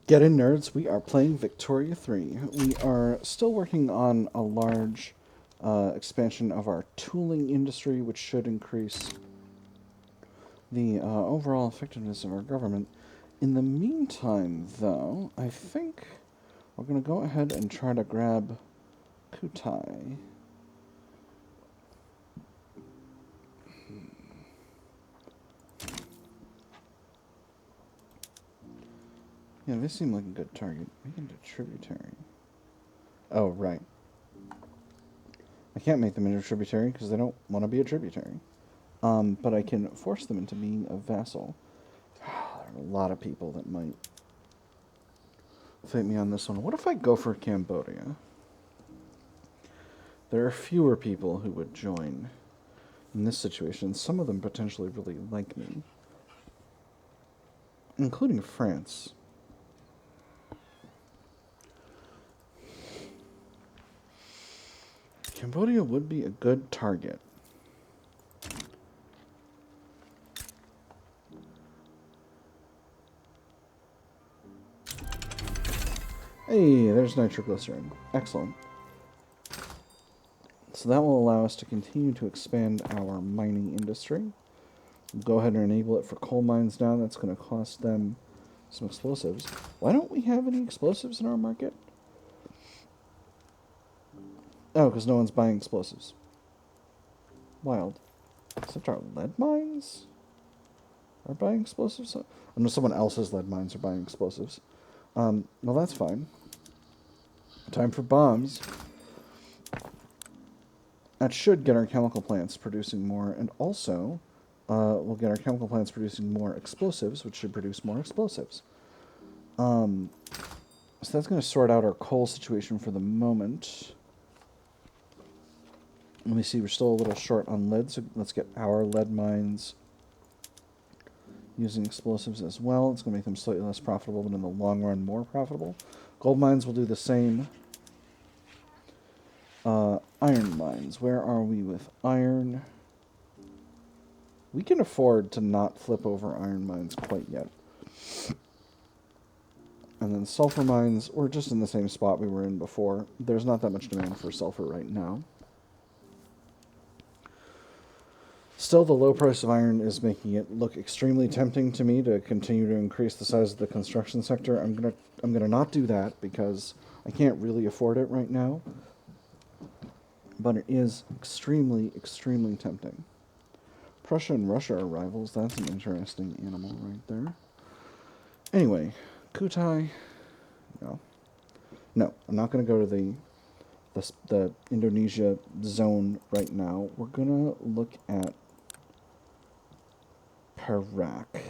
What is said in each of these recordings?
Get in, nerds. We are playing Victoria 3. We are still working on a large expansion of our tooling industry, which should increase the overall effectiveness of our government. In the meantime, though, I think we're going to go ahead and try to grab Kutai. Yeah, they seem like a good target. We can do tributary. Oh, right. I can't make them into a tributary because they don't want to be a tributary. But I can force them into being a vassal. There are a lot of people that might fight me on this one. What if I go for Cambodia? There are fewer people who would join in this situation. Some of them potentially really like me, including France. Cambodia would be a good target. Hey, there's nitroglycerin. Excellent. So that will allow us to continue to expand our mining industry. We'll go ahead and enable it for coal mines now. That's going to cost them some explosives. Why don't we have any explosives in our market? Oh, because no one's buying explosives. Wild. Except our lead mines are buying explosives? I know someone else's lead mines are buying explosives. Well, that's fine. Time for bombs. That should get our chemical plants producing more, and also we'll get our chemical plants producing more explosives, which should produce more explosives. So that's going to sort out our coal situation for the moment. Let me see, we're still a little short on lead, so let's get our lead mines using explosives as well. It's going to make them slightly less profitable, but in the long run more profitable. Gold mines will do the same. Iron mines. Where are we with iron? We can afford to not flip over iron mines quite yet. And then sulfur mines, we're just in the same spot we were in before. There's not that much demand for sulfur right now. Still, the low price of iron is making it look extremely tempting to me to continue to increase the size of the construction sector. I'm gonna not do that because I can't really afford it right now. But it is extremely, extremely tempting. Prussia and Russia are rivals. That's an interesting animal right there. Anyway, Kutai. No, I'm not going to go to the Indonesia zone right now. We're going to look at Perak.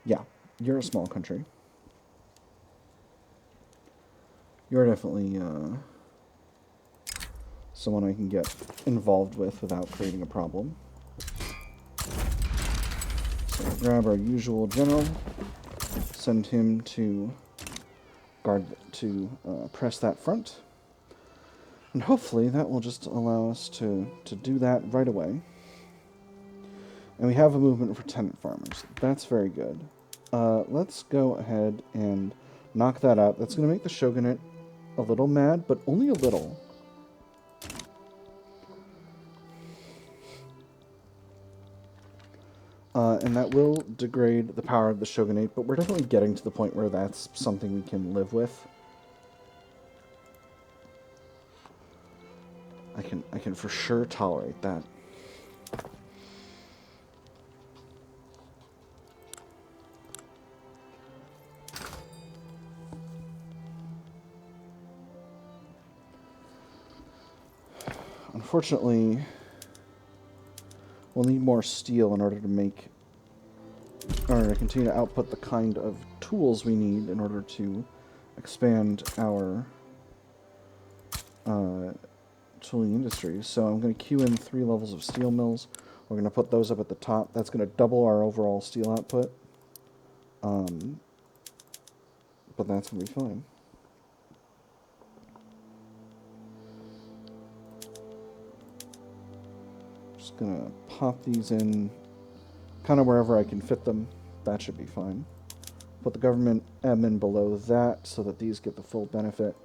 Yeah, you're a small country. You're definitely someone I can get involved with without creating a problem. So grab our usual general, send him to press that front, and hopefully that will just allow us to do that right away. And we have a movement for tenant farmers. That's very good. Let's go ahead and knock that out. That's going to make the shogunate a little mad, but only a little. And that will degrade the power of the shogunate, but we're definitely getting to the point where that's something we can live with. I can for sure tolerate that. Unfortunately, we'll need more steel in order to continue to output the kind of tools we need in order to expand our tooling industry. So I'm going to queue in 3 levels of steel mills. We're going to put those up at the top. That's going to double our overall steel output. But that's going to be fine. Just going to pop these in kind of wherever I can fit them. That should be fine. put the government admin below that so that these get the full benefit.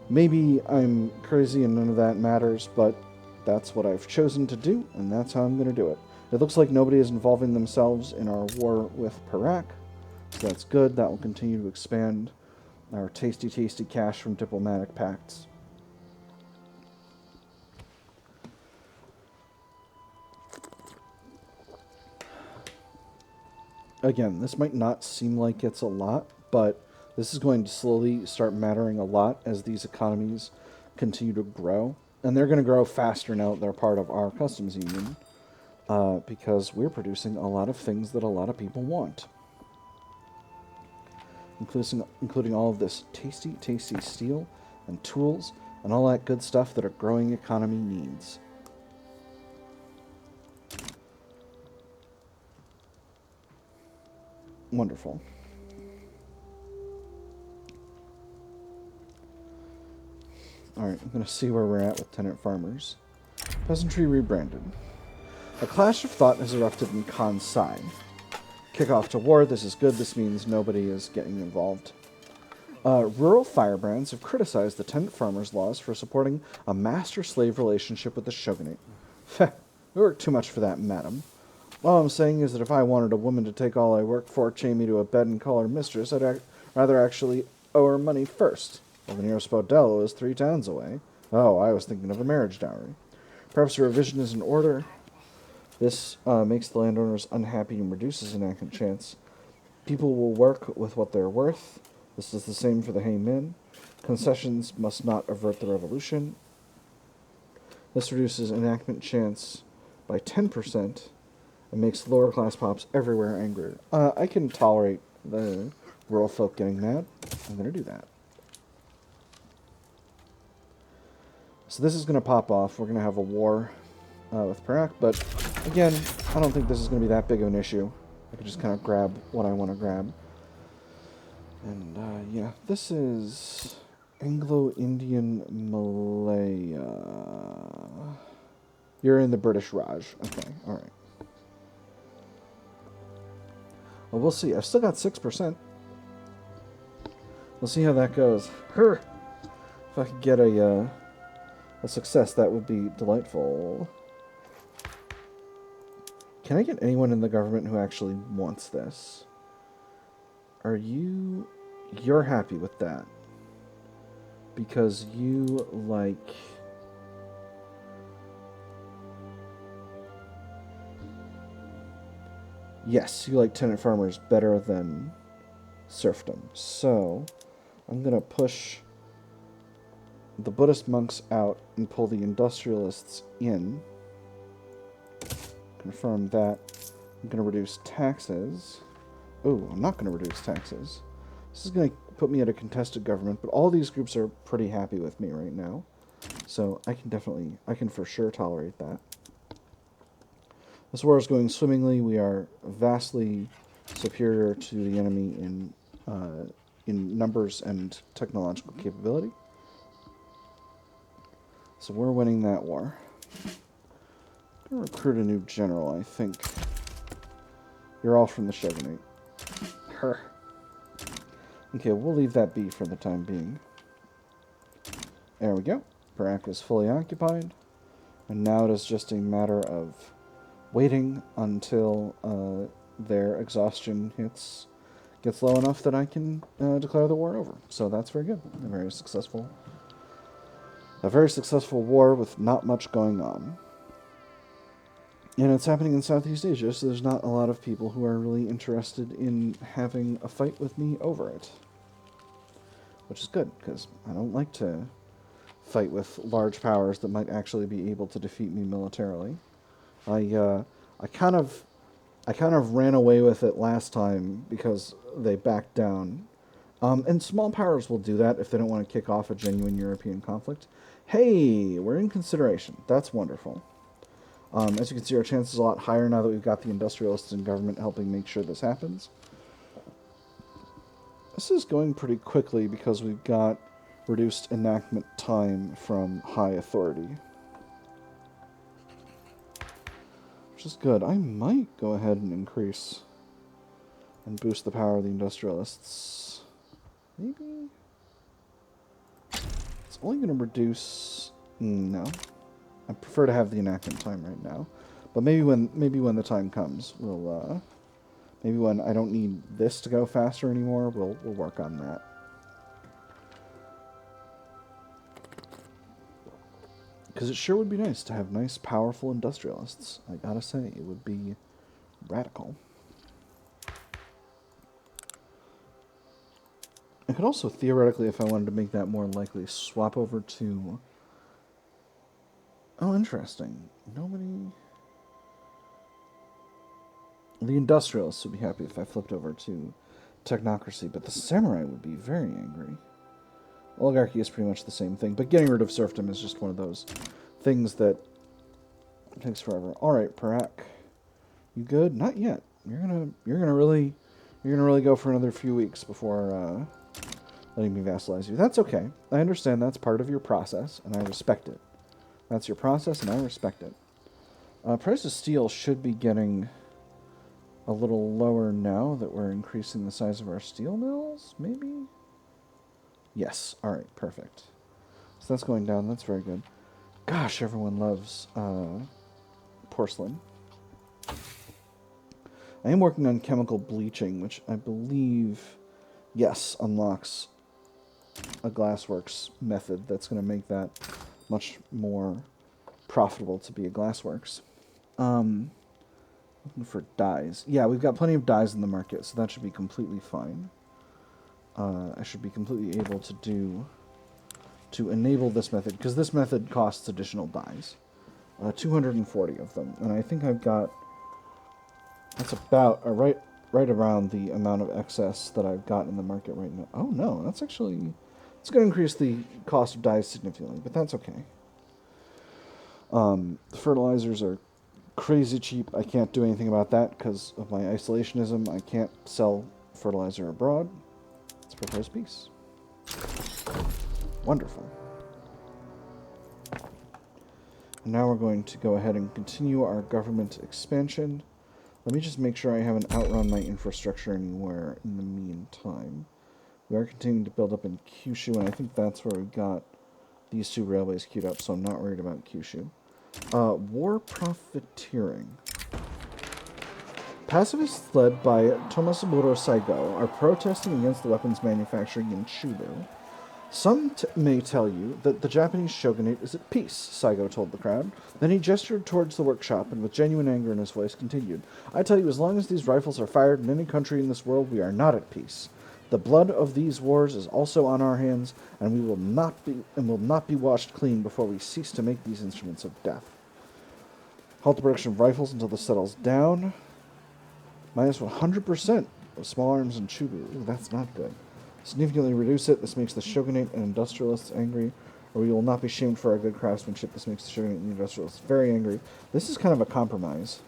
Maybe I'm crazy and none of that matters, but that's what I've chosen to do, and that's how I'm going to do it. It looks like nobody is involving themselves in our war with Perak, so that's good. That will continue to expand our tasty, tasty cash from diplomatic pacts. Again, this might not seem like it's a lot, but this is going to slowly start mattering a lot as these economies continue to grow. And they're going to grow faster now that they're part of our customs union, because we're producing a lot of things that a lot of people want. Including all of this tasty, tasty steel and tools and all that good stuff that a growing economy needs. Wonderful. Alright, I'm going to see where we're at with tenant farmers. Peasantry rebranded. A clash of thought has erupted in Khan's side. Kickoff to war, this is good, this means nobody is getting involved. Rural firebrands have criticized the tenant farmers' laws for supporting a master-slave relationship with the shogunate. Heh, we work too much for that, madam. All I'm saying is that if I wanted a woman to take all I work for, chain me to a bed and call her mistress, I'd rather actually owe her money first. Well, the nearest Bodello is 3 towns away. Oh, I was thinking of a marriage dowry. Perhaps a revision is in order. This makes the landowners unhappy and reduces enactment chance. People will work with what they're worth. This is the same for the Haymen. Concessions must not avert the revolution. This reduces enactment chance by 10% and makes lower class pops everywhere angrier. I can tolerate the rural folk getting mad. I'm going to do that. So this is going to pop off. We're going to have a war with Perak, but again, I don't think this is going to be that big of an issue. I can just kind of grab what I want to grab. And yeah, this is Anglo-Indian Malaya. You're in the British Raj. Okay, alright. Well, we'll see. I've still got 6%. We'll see how that goes. If I could get a success, that would be delightful. Can I get anyone in the government who actually wants this? Are you... You're happy with that. Because you like... Yes, you like tenant farmers better than serfdom. So, I'm going to push the Buddhist monks out and pull the industrialists in. Confirm that. I'm going to reduce taxes. Oh, I'm not going to reduce taxes. This is going to put me at a contested government, but all these groups are pretty happy with me right now. So I can for sure tolerate that. This war is going swimmingly. We are vastly superior to the enemy in numbers and technological capability. So we're winning that war. I'm going to recruit a new general, I think. You're all from the shogunate. Her. Okay, we'll leave that be for the time being. There we go. Perak is fully occupied. And now it is just a matter of waiting until their exhaustion gets low enough that I can declare the war over. So that's very good. A very successful war with not much going on. And it's happening in Southeast Asia, so there's not a lot of people who are really interested in having a fight with me over it. Which is good, because I don't like to fight with large powers that might actually be able to defeat me militarily. I kind of ran away with it last time because they backed down. And small powers will do that if they don't want to kick off a genuine European conflict. Hey, we're in consideration. That's wonderful. As you can see, our chances are a lot higher now that we've got the industrialists in government helping make sure this happens. This is going pretty quickly because we've got reduced enactment time from high authority. Which is good. I might go ahead and increase And boost the power of the industrialists. Maybe? It's only going to reduce... No. I prefer to have the enactment time right now. But maybe when the time comes, we'll... maybe when I don't need this to go faster anymore, we'll work on that. Because it sure would be nice to have nice, powerful industrialists. I gotta say, it would be radical. I could also, theoretically, if I wanted to make that more likely, swap over to... Oh, interesting. Nobody... The industrialists would be happy if I flipped over to technocracy, but the samurai would be very angry. Oligarchy is pretty much the same thing, but getting rid of serfdom is just one of those things that takes forever. All right, Perak, you good? Not yet. You're gonna really go for another few weeks before letting me vassalize you. That's okay. I understand that's part of your process, and I respect it. That's your process, and I respect it. Price of steel should be getting a little lower now that we're increasing the size of our steel mills, maybe? Yes. All right, perfect. So that's going down. That's very good. Gosh, everyone loves porcelain. I am working on chemical bleaching, which I believe, yes, unlocks a glassworks method that's going to make that much more profitable to be a glassworks. Looking for dyes. Yeah, we've got plenty of dyes in the market, so that should be completely fine. I should be completely able to enable this method, because this method costs additional dyes. 240 of them, and I think I've got... That's about right around the amount of excess that I've got in the market right now. Oh no, that's actually... It's going to increase the cost of dyes significantly, but that's okay. The fertilizers are crazy cheap. I can't do anything about that because of my isolationism. I can't sell fertilizer abroad. Let's propose peace. Wonderful. And now we're going to go ahead and continue our government expansion. Let me just make sure I haven't outrun my infrastructure anywhere in the meantime. We are continuing to build up in Kyushu, and I think that's where we've got these two railways queued up, so I'm not worried about Kyushu. War profiteering. Pacifists led by Tomasaburo Saigo are protesting against the weapons manufacturing in Chubu. Some may tell you that the Japanese shogunate is at peace, Saigo told the crowd. Then he gestured towards the workshop and with genuine anger in his voice continued, I tell you, as long as these rifles are fired in any country in this world, we are not at peace. The blood of these wars is also on our hands, and we will not be washed clean before we cease to make these instruments of death. Halt the production of rifles until this settles down. Minus 100% of small arms in Chubu. Ooh, that's not good. Significantly reduce it. This makes the shogunate and industrialists angry, or we will not be shamed for our good craftsmanship. This makes the shogunate and industrialists very angry. This is kind of a compromise.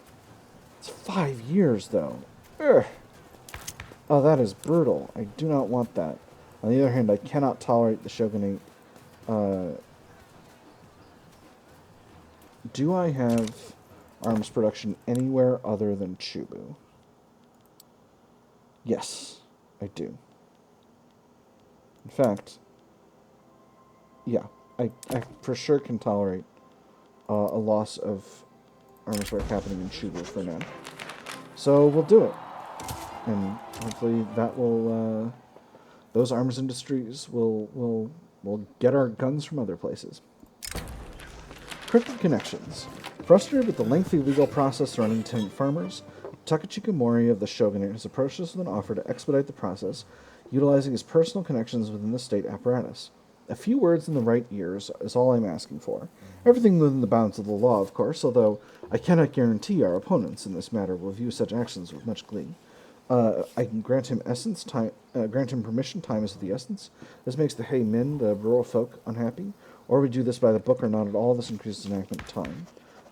It's 5 years, though. Ugh. Oh, that is brutal. I do not want that. On the other hand, I cannot tolerate the shogunate. Do I have arms production anywhere other than Chubu? Yes, I do. In fact, yeah, I for sure can tolerate a loss of arms work happening in Chubu for now. So we'll do it. And hopefully that will, those arms industries will get our guns from other places. Cryptic connections. Frustrated with the lengthy legal process surrounding tenant farmers, Takachika Mori of the shogunate has approached us with an offer to expedite the process, utilizing his personal connections within the state apparatus. A few words in the right ears is all I'm asking for. Everything within the bounds of the law, of course, although I cannot guarantee our opponents in this matter will view such actions with much glee. I can grant him permission. Time is of the essence. This makes the Hei Min, the rural folk, unhappy. Or we do this by the book or not at all. This increases enactment time.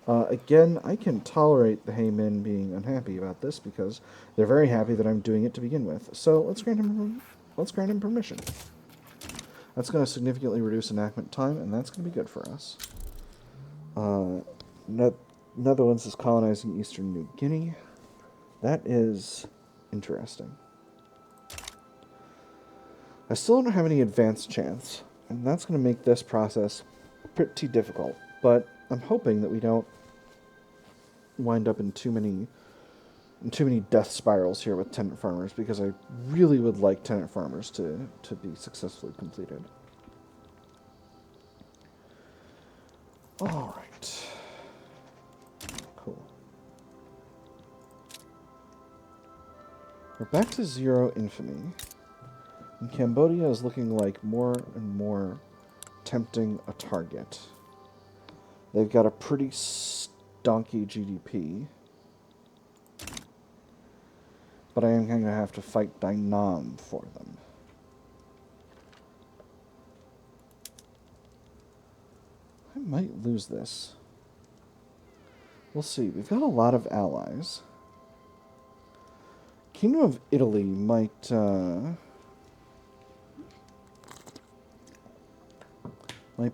Again, I can tolerate the Hei Min being unhappy about this because they're very happy that I'm doing it to begin with. So let's grant him permission. That's going to significantly reduce enactment time, and that's going to be good for us. Netherlands is colonizing Eastern New Guinea. That is Interesting. I still don't have any advanced chance, and that's going to make this process pretty difficult, but I'm hoping that we don't wind up in too many death spirals here with tenant farmers, because I really would like tenant farmers to be successfully completed. All right. Cool. We're back to 0 infamy. And Cambodia is looking like more and more tempting a target. They've got a pretty stonky GDP. But I am going to have to fight Dynam for them. I might lose this. We'll see. We've got a lot of allies. Kingdom of Italy might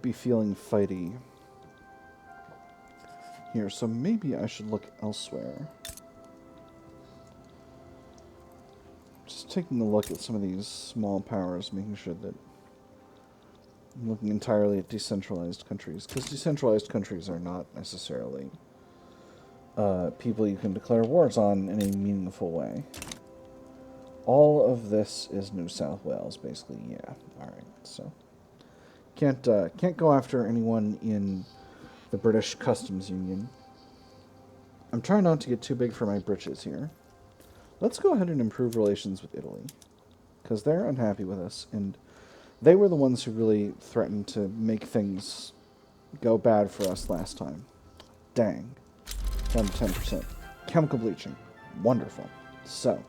be feeling fighty here, so maybe I should look elsewhere. Just taking a look at some of these small powers, making sure that I'm looking entirely at decentralized countries, because decentralized countries are not necessarily people you can declare wars on in a meaningful way. All of this is New South Wales, basically. Yeah. All right. So can't go after anyone in the British Customs Union. I'm trying not to get too big for my britches here. Let's go ahead and improve relations with Italy, because they're unhappy with us, and they were the ones who really threatened to make things go bad for us last time. Dang. Down to 10%. Chemical bleaching. Wonderful. So,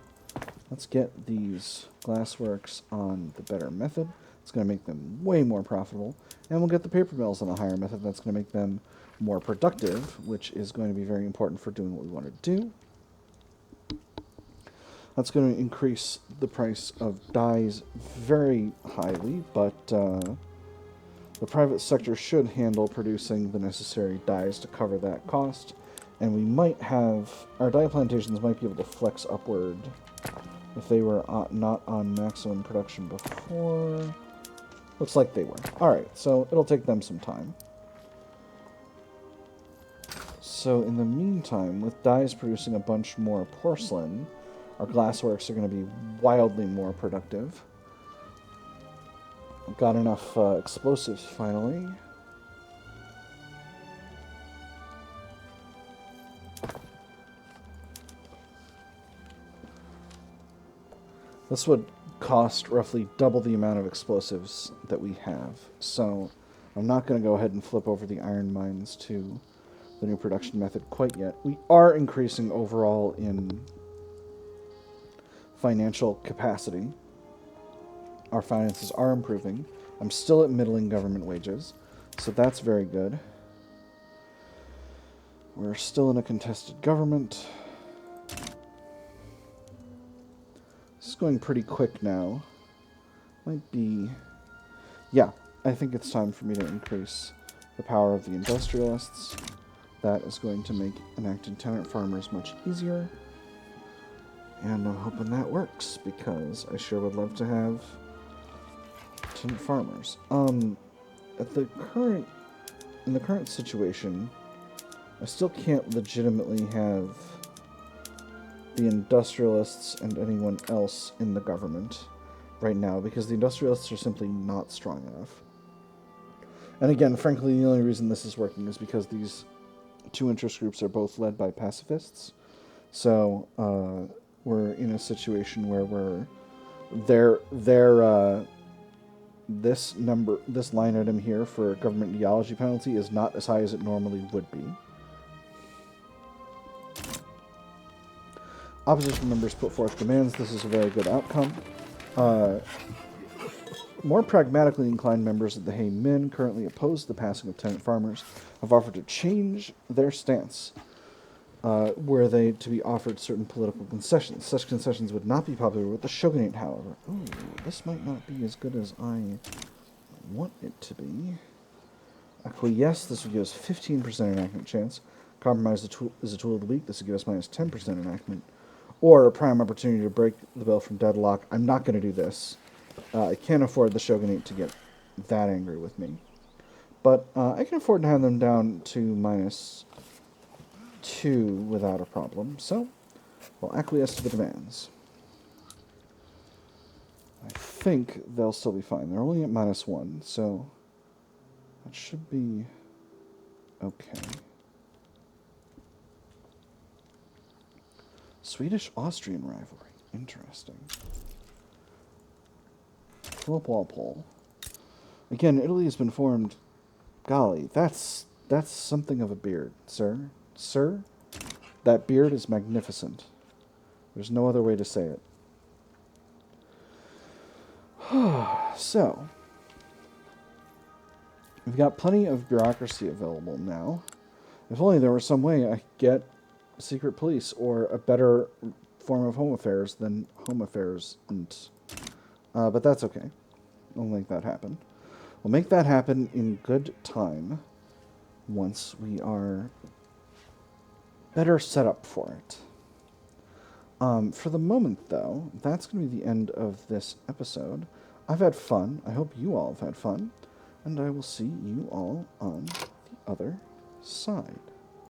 let's get these glassworks on the better method. It's going to make them way more profitable. And we'll get the paper mills on a higher method. That's going to make them more productive, which is going to be very important for doing what we want to do. That's going to increase the price of dyes very highly, but the private sector should handle producing the necessary dyes to cover that cost. And we might have, our dye plantations might be able to flex upward if they were not on maximum production before. Looks like they were. Alright, so it'll take them some time. So in the meantime, with dyes producing a bunch more porcelain, our glassworks are going to be wildly more productive. I've got enough explosives finally. This would cost roughly double the amount of explosives that we have. So I'm not going to go ahead and flip over the iron mines to the new production method quite yet. We are increasing overall in financial capacity. Our finances are improving. I'm still at middling government wages, so that's very good. We're still in a contested government. This is going pretty quick now. Might be... Yeah, I think it's time for me to increase the power of the Industrialists. That is going to make enacting tenant farmers much easier. And I'm hoping that works, because I sure would love to have tenant farmers. In the current situation, I still can't legitimately have the Industrialists and anyone else in the government right now, because the Industrialists are simply not strong enough. And again, frankly, the only reason this is working is because these two interest groups are both led by pacifists. So we're in a situation where this line item here for government ideology penalty is not as high as it normally would be. Opposition members put forth demands. This is a very good outcome. More pragmatically inclined members of the Hay Min, currently opposed to the passing of tenant farmers, have offered to change their stance, were they to be offered certain political concessions. Such concessions would not be popular with the shogunate, however. Ooh, this might not be as good as I want it to be. Acquiesce, this would give us 15% enactment chance. Compromise is a tool of the week. This would give us minus 10% enactment or a prime opportunity to break the bill from deadlock. I'm not going to do this. I can't afford the shogunate to get that angry with me. But I can afford to have them down to -2 without a problem. So we'll acquiesce to the demands. I think they'll still be fine. They're only at -1, so that should be okay. Swedish-Austrian rivalry. Interesting. Philip Walpole. Again, Italy has been formed. Golly, that's something of a beard, sir. Sir, that beard is magnificent. There's no other way to say it. So, we've got plenty of bureaucracy available now. If only there was some way I could get secret police or a better form of home affairs than home affairs. But that's okay. We'll make that happen. We'll make that happen in good time once we are better set up for it. For the moment, though, that's going to be the end of this episode. I've had fun. I hope you all have had fun. And I will see you all on the other side.